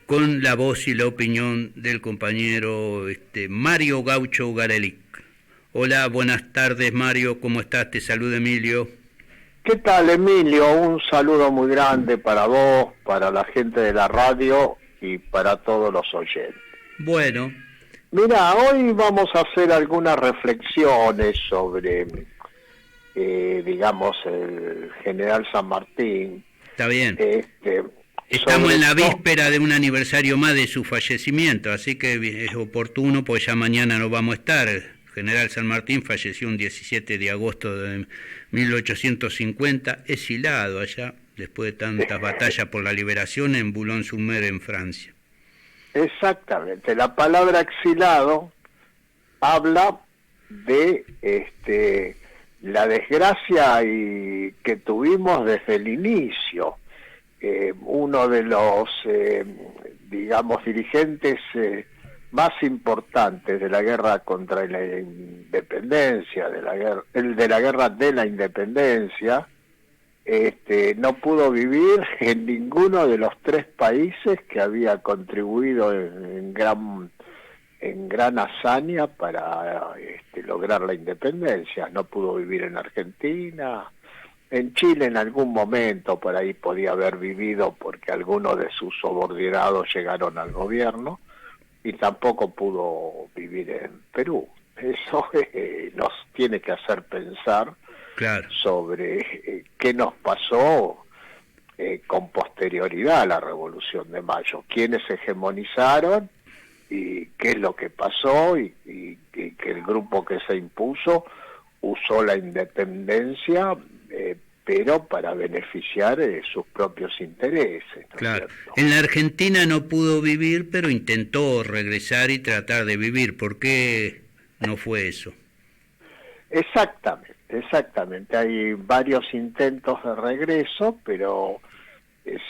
con la voz y la opinión del compañero Mario Gaucho Garelic. Hola, buenas tardes Mario, ¿cómo estás? Te saluda Emilio. ¿Qué tal, Emilio? Un saludo muy grande para vos, para la gente de la radio y para todos los oyentes. Bueno. Mira, hoy vamos a hacer algunas reflexiones sobre, digamos, el general San Martín. Está bien. Estamos en la víspera de un aniversario más de su fallecimiento, así que es oportuno, pues ya mañana no vamos a estar. El general San Martín falleció un 17 de agosto de 1850, exilado allá, después de tantas batallas por la liberación en Boulogne-sur-Mer, en Francia. Exactamente, la palabra exilado habla de la desgracia que tuvimos desde el inicio. Uno de los, digamos, dirigentes más importantes de la guerra contra la independencia, de la guerra de la independencia, no pudo vivir en ninguno de los tres países que había contribuido en gran hazaña para lograr la independencia. No pudo vivir en Argentina. En Chile en algún momento por ahí podía haber vivido porque algunos de sus subordinados llegaron al gobierno, y tampoco pudo vivir en Perú. Eso nos tiene que hacer pensar, claro, sobre qué nos pasó con posterioridad a la Revolución de Mayo, quiénes hegemonizaron y qué es lo que pasó, y que el grupo que se impuso usó la independencia pero para beneficiar sus propios intereses, ¿no? Claro. En la Argentina no pudo vivir, pero intentó regresar y tratar de vivir. ¿Por qué no fue eso? Exactamente. Hay varios intentos de regreso, pero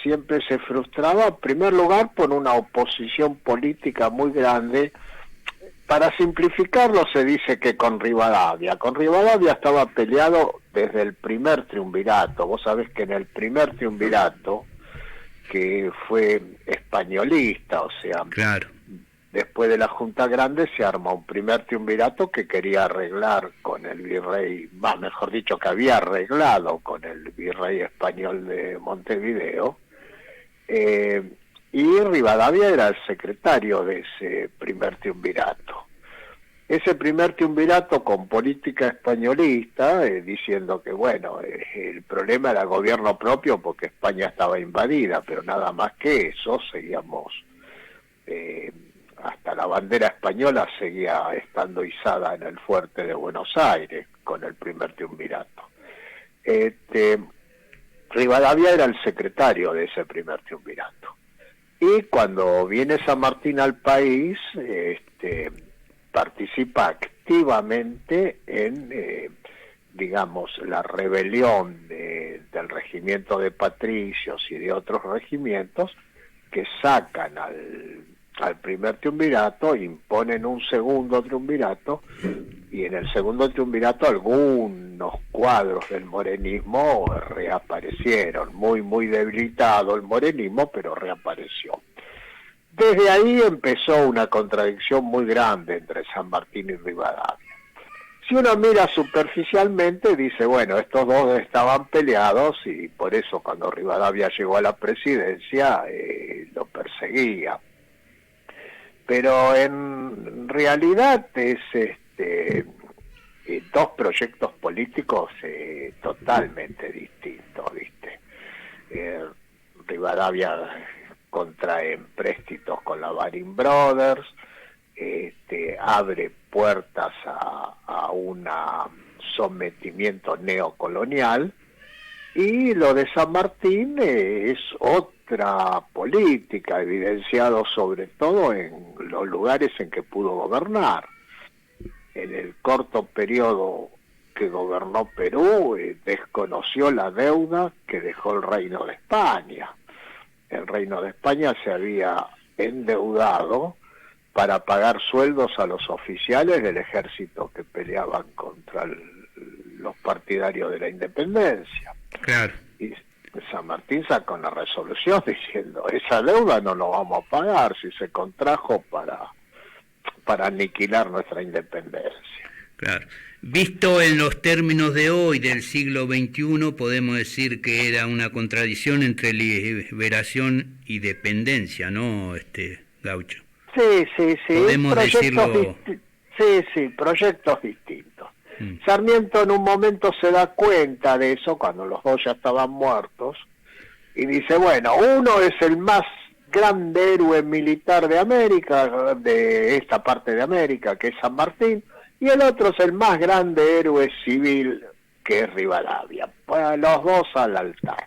siempre se frustraba, en primer lugar, por una oposición política muy grande. Para simplificarlo, se dice que con Rivadavia estaba peleado desde el primer triunvirato. Vos sabés que en el primer triunvirato, que fue españolista, o sea, claro, después de la Junta Grande se armó un primer triunvirato que quería arreglar con el virrey, mejor dicho, que había arreglado con el virrey español de Montevideo, y Rivadavia era el secretario de ese primer triunvirato. Ese primer triunvirato con política españolista, diciendo que bueno, el problema era gobierno propio porque España estaba invadida, pero nada más que eso, seguíamos, hasta la bandera española seguía estando izada en el fuerte de Buenos Aires con el primer triunvirato. Rivadavia era el secretario de ese primer triunvirato. Y cuando viene San Martín al país, participa activamente en, digamos, la rebelión del regimiento de patricios y de otros regimientos que sacan al primer triunvirato, imponen un segundo triunvirato, y en el segundo triunvirato algunos cuadros del morenismo reaparecieron, muy debilitado el morenismo, pero reapareció. Desde ahí empezó una contradicción muy grande entre San Martín y Rivadavia. Si uno mira superficialmente, dice, bueno, estos dos estaban peleados y por eso cuando Rivadavia llegó a la presidencia lo perseguía. Pero en realidad es dos proyectos políticos totalmente distintos, ¿viste? Rivadavia contrae empréstitos con la Baring Brothers, abre puertas a un sometimiento neocolonial, y lo de San Martín es otra política, evidenciado sobre todo en los lugares en que pudo gobernar. En el corto periodo que gobernó Perú, desconoció la deuda que dejó el Reino de España. El Reino de España se había endeudado para pagar sueldos a los oficiales del ejército que peleaban contra los partidarios de la independencia. Claro. San Martín sacó una resolución diciendo, esa deuda no lo vamos a pagar si se contrajo para aniquilar nuestra independencia. Claro. Visto en los términos de hoy, del siglo XXI, podemos decir que era una contradicción entre liberación y dependencia, ¿no, Gaucho? Sí. Podemos decirlo... Sí, proyectos distintos. Sarmiento en un momento se da cuenta de eso, cuando los dos ya estaban muertos, y dice, bueno, uno es el más grande héroe militar de América, de esta parte de América, que es San Martín, y el otro es el más grande héroe civil, que es Rivadavia. Pues los dos al altar,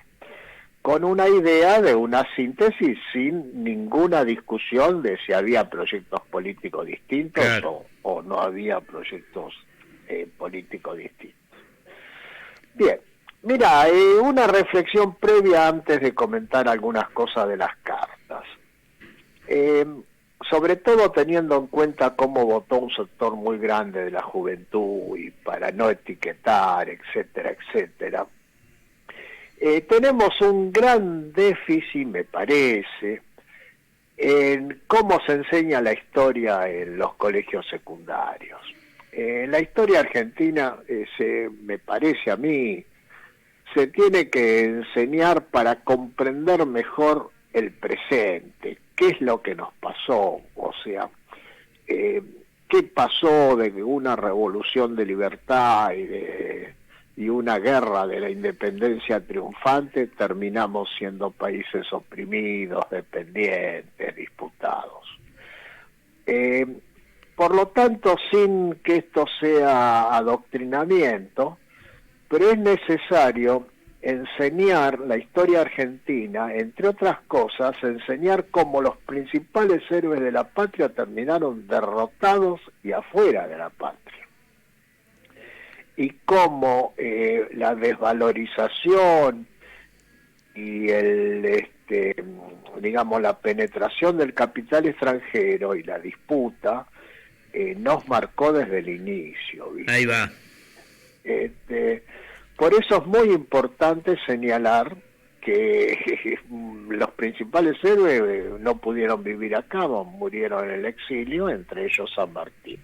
con una idea de una síntesis sin ninguna discusión de si había proyectos políticos distintos, claro, o no había proyectos políticos distintos. Bien, mira, una reflexión previa antes de comentar algunas cosas de las cartas. Sobre todo teniendo en cuenta cómo votó un sector muy grande de la juventud y para no etiquetar, etcétera, etcétera. Tenemos un gran déficit, me parece, en cómo se enseña la historia en los colegios secundarios. La historia argentina, me parece a mí, se tiene que enseñar para comprender mejor el presente, qué es lo que nos pasó, o sea, qué pasó de una revolución de libertad y una guerra de la independencia triunfante, terminamos siendo países oprimidos, dependientes, disputados. Por lo tanto, sin que esto sea adoctrinamiento, pero es necesario enseñar la historia argentina, entre otras cosas, enseñar cómo los principales héroes de la patria terminaron derrotados y afuera de la patria. Y cómo la desvalorización y la penetración del capital extranjero y la disputa nos marcó desde el inicio, ¿viste? Ahí va. Por eso es muy importante señalar que los principales héroes no pudieron vivir acá, murieron en el exilio, entre ellos San Martín.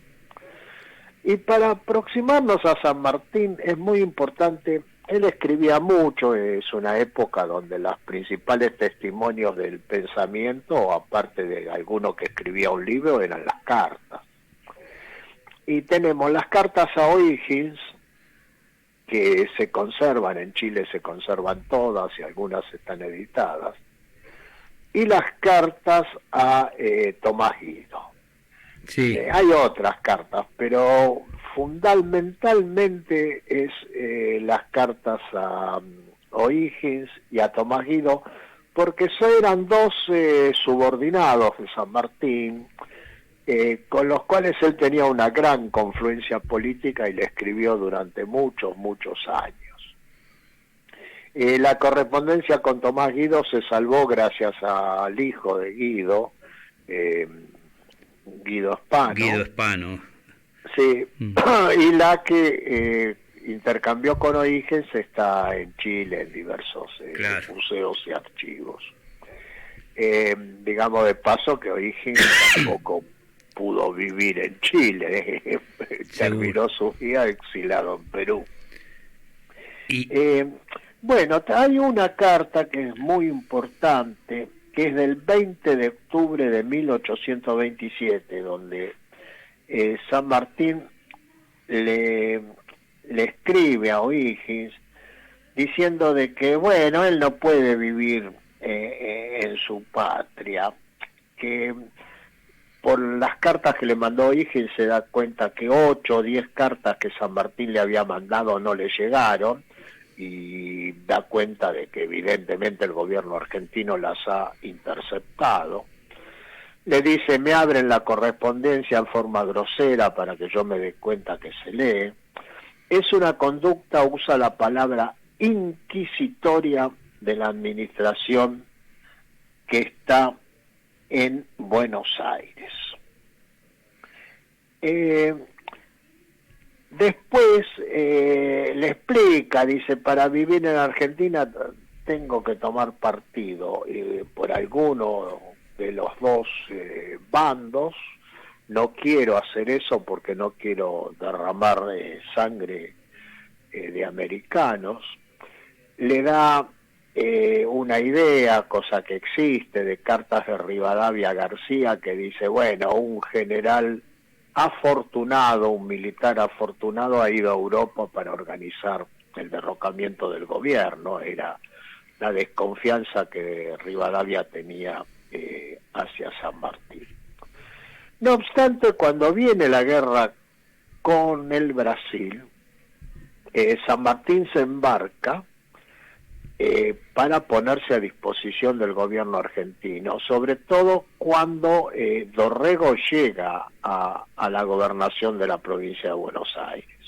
Y para aproximarnos a San Martín es muy importante, él escribía mucho, es una época donde los principales testimonios del pensamiento, aparte de alguno que escribía un libro, eran las cartas. Y tenemos las cartas a O'Higgins, que se conservan, en Chile se conservan todas y algunas están editadas, y las cartas a Tomás Guido. Sí. Hay otras cartas, pero fundamentalmente es las cartas a O'Higgins y a Tomás Guido, porque eran dos subordinados de San Martín, con los cuales él tenía una gran confluencia política y le escribió durante muchos años. La correspondencia con Tomás Guido se salvó gracias al hijo de Guido, Guido Spano. Guido Spano. Sí, y la que intercambió con O'Higgins está en Chile en diversos museos y archivos. Digamos de paso que O'Higgins tampoco pudo vivir en Chile, terminó su vida exilado en Perú. Bueno, hay una carta que es muy importante, que es del 20 de octubre de 1827, donde San Martín le escribe a O'Higgins diciendo de que, bueno, él no puede vivir en su patria, que por las cartas que le mandó O'Higgins se da cuenta que 8 o 10 cartas que San Martín le había mandado no le llegaron, y da cuenta de que evidentemente el gobierno argentino las ha interceptado. Le dice, me abren la correspondencia en forma grosera para que yo me dé cuenta que se lee. Es una conducta, usa la palabra inquisitoria, de la administración que está en Buenos Aires. Después le explica, dice, para vivir en Argentina tengo que tomar partido por alguno de los dos bandos, no quiero hacer eso porque no quiero derramar sangre de americanos, le da una idea, cosa que existe, de cartas de Rivadavia García, que dice, bueno, un general afortunado, un militar afortunado ha ido a Europa para organizar el derrocamiento del gobierno. Era la desconfianza que Rivadavia tenía hacia San Martín. No obstante, cuando viene la guerra con el Brasil, San Martín se embarca para ponerse a disposición del gobierno argentino, sobre todo cuando Dorrego llega a la gobernación de la provincia de Buenos Aires.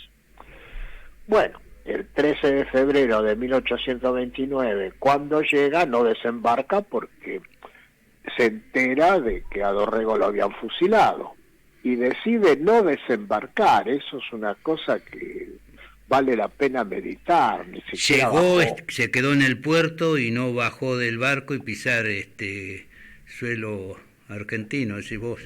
Bueno, el 13 de febrero de 1829, cuando llega, no desembarca porque se entera de que a Dorrego lo habían fusilado y decide no desembarcar. Eso es una cosa que vale la pena meditar. Ni siquiera llegó, bajó. Se quedó en el puerto y no bajó del barco y pisar suelo argentino, decís vos.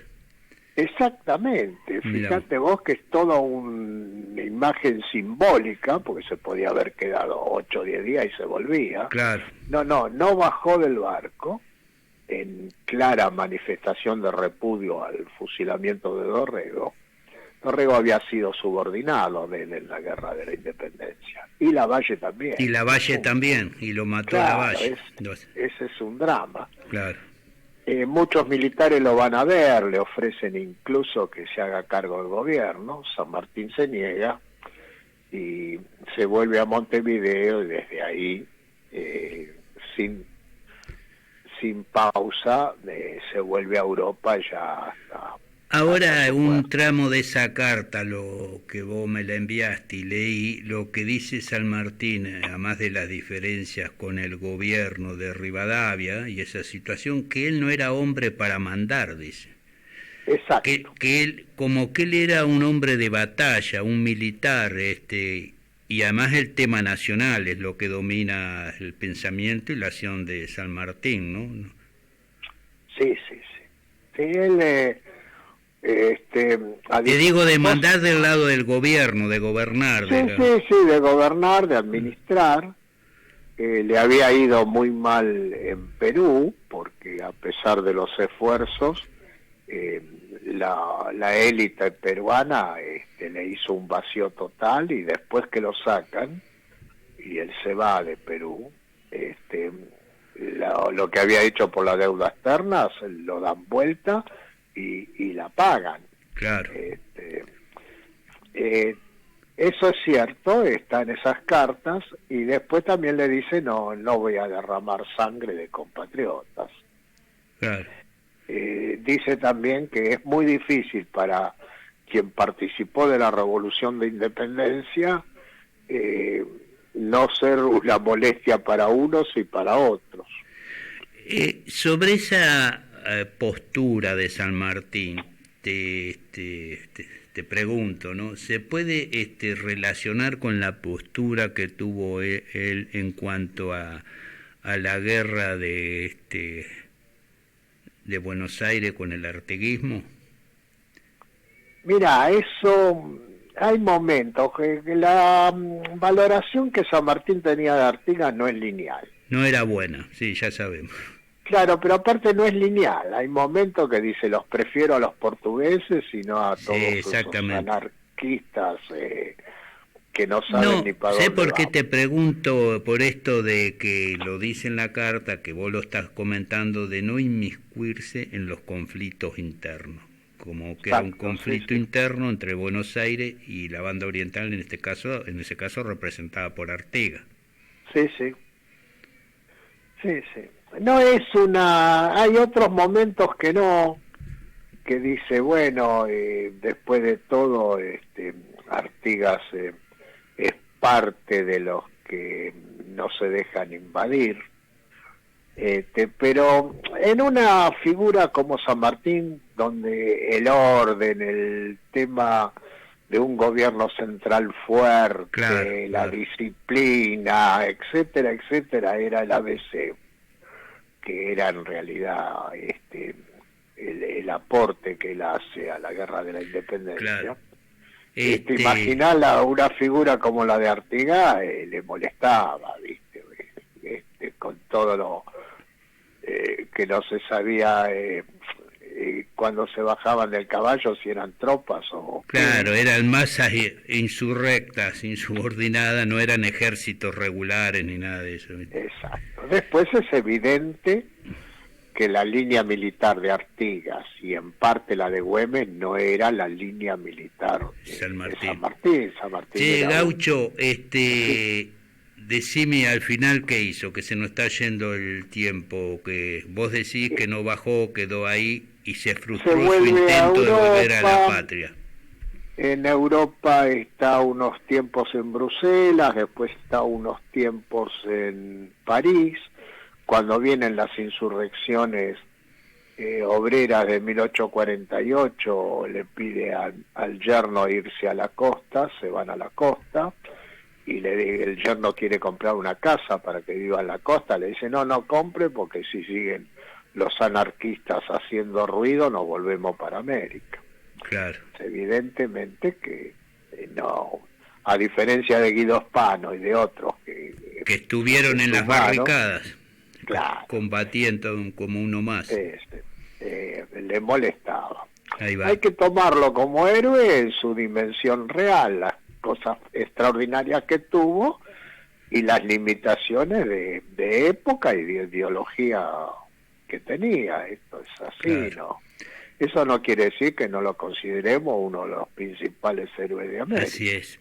Exactamente, fíjate vos que es toda una imagen simbólica, porque se podía haber quedado 8 o 10 días y se volvía. Claro. No bajó del barco, en clara manifestación de repudio al fusilamiento de Dorrego. Dorrego había sido subordinado de él en la guerra de la independencia, y Lavalle también. Y Lavalle también, y lo mató Lavalle. Ese es un drama. Claro. Muchos militares lo van a ver, le ofrecen incluso que se haga cargo del gobierno. San Martín se niega y se vuelve a Montevideo, y desde ahí, sin pausa, se vuelve a Europa ya hasta... Ahora, un tramo de esa carta, lo que vos me la enviaste y leí, lo que dice San Martín, además de las diferencias con el gobierno de Rivadavia y esa situación, que él no era hombre para mandar, dice. Exacto. Que él, como que él era un hombre de batalla, un militar, y además el tema nacional es lo que domina el pensamiento y la acción de San Martín, ¿no? Sí. Sí, él... Te digo de mandar del lado del gobierno, de gobernar. Sí, de gobernar, de administrar. Le había ido muy mal en Perú, porque a pesar de los esfuerzos, la élite peruana le hizo un vacío total, y después que lo sacan, y él se va de Perú, lo que había hecho por la deuda externa, lo dan vuelta, y la pagan. Claro. Eso es cierto, está en esas cartas, y después también le dice no voy a derramar sangre de compatriotas. Claro. Dice también que es muy difícil para quien participó de la Revolución de Independencia no ser una molestia para unos y para otros. Sobre esa postura de San Martín, te pregunto, ¿no? ¿Se puede relacionar con la postura que tuvo él en cuanto a la guerra de Buenos Aires con el artiguismo? Mira, eso, hay momentos que la valoración que San Martín tenía de Artigas no es lineal. No era buena, sí, ya sabemos. Claro, pero aparte no es lineal. Hay momentos que dice, los prefiero a los portugueses y no a todos esos anarquistas que no saben ni para dónde sé por qué vamos. Te pregunto por esto de que lo dice en la carta, que vos lo estás comentando, de no inmiscuirse en los conflictos internos, como que era un conflicto interno entre Buenos Aires y la banda oriental, en ese caso representada por Artigas. Sí. No es hay otros momentos que no, que dice, bueno, después de todo, Artigas es parte de los que no se dejan invadir, pero en una figura como San Martín, donde el orden, el tema de un gobierno central fuerte, claro, la disciplina, etcétera, etcétera, era el ABC, que era en realidad el aporte que él hace a la guerra de la independencia. claro. Imaginarla una figura como la de Artigas le molestaba, ¿viste? Con todo lo que no se sabía cuando se bajaban del caballo si eran tropas o... Claro, eran masas insurrectas, insubordinadas, no eran ejércitos regulares ni nada de eso. Exacto. Después es evidente que la línea militar de Artigas y en parte la de Güemes no era la línea militar de San Martín. San Martín Sí, era Gaucho, decime al final qué hizo, que se nos está yendo el tiempo, que vos decís que no bajó, quedó ahí y se frustró su intento de volver a la patria. En Europa está unos tiempos en Bruselas, después está unos tiempos en París. Cuando vienen las insurrecciones obreras de 1848, le pide al yerno irse a la costa, se van a la costa, y el yerno quiere comprar una casa para que viva en la costa, le dice, no compre, porque si siguen los anarquistas haciendo ruido, nos volvemos para América. Claro. Evidentemente que no, a diferencia de Guido Spano y de otros que estuvieron en las barricadas. Claro. Combatiendo como uno más. Le molestaba. Ahí va. Hay que tomarlo como héroe en su dimensión real, las cosas extraordinarias que tuvo y las limitaciones de época y de ideología que tenía. Esto es así, claro. ¿no? Eso no quiere decir que no lo consideremos uno de los principales héroes de América. Así es.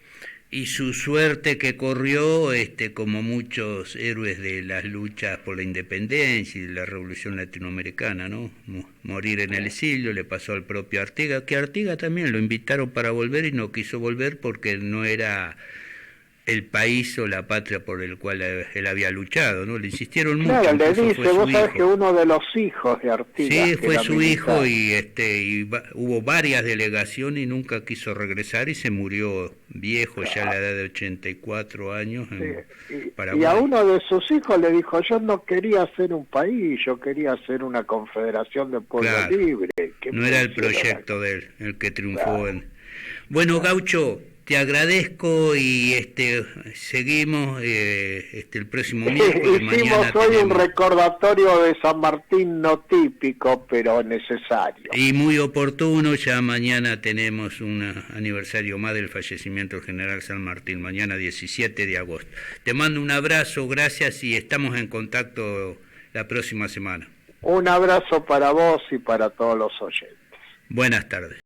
Y su suerte que corrió, como muchos héroes de las luchas por la independencia y de la revolución latinoamericana, ¿no? Morir en el exilio, le pasó al propio Artigas, que Artigas también lo invitaron para volver y no quiso volver porque no era el país o la patria por el cual él había luchado, ¿no? Le insistieron mucho. Claro, le dice, vos sabés que uno de los hijos de Artigas... Sí, fue su hijo y hubo varias delegaciones y nunca quiso regresar y se murió viejo, claro. Ya a la edad de 84 años. Y a uno de sus hijos le dijo, yo no quería hacer un país, yo quería hacer una confederación de pueblos claro. Libres. No era el proyecto de él el que triunfó. Claro. Bueno, Gaucho, te agradezco y seguimos el próximo miércoles. Hicimos hoy un recordatorio de San Martín no típico, pero necesario. Y muy oportuno, ya mañana tenemos un aniversario más del fallecimiento del general San Martín, mañana 17 de agosto. Te mando un abrazo, gracias y estamos en contacto la próxima semana. Un abrazo para vos y para todos los oyentes. Buenas tardes.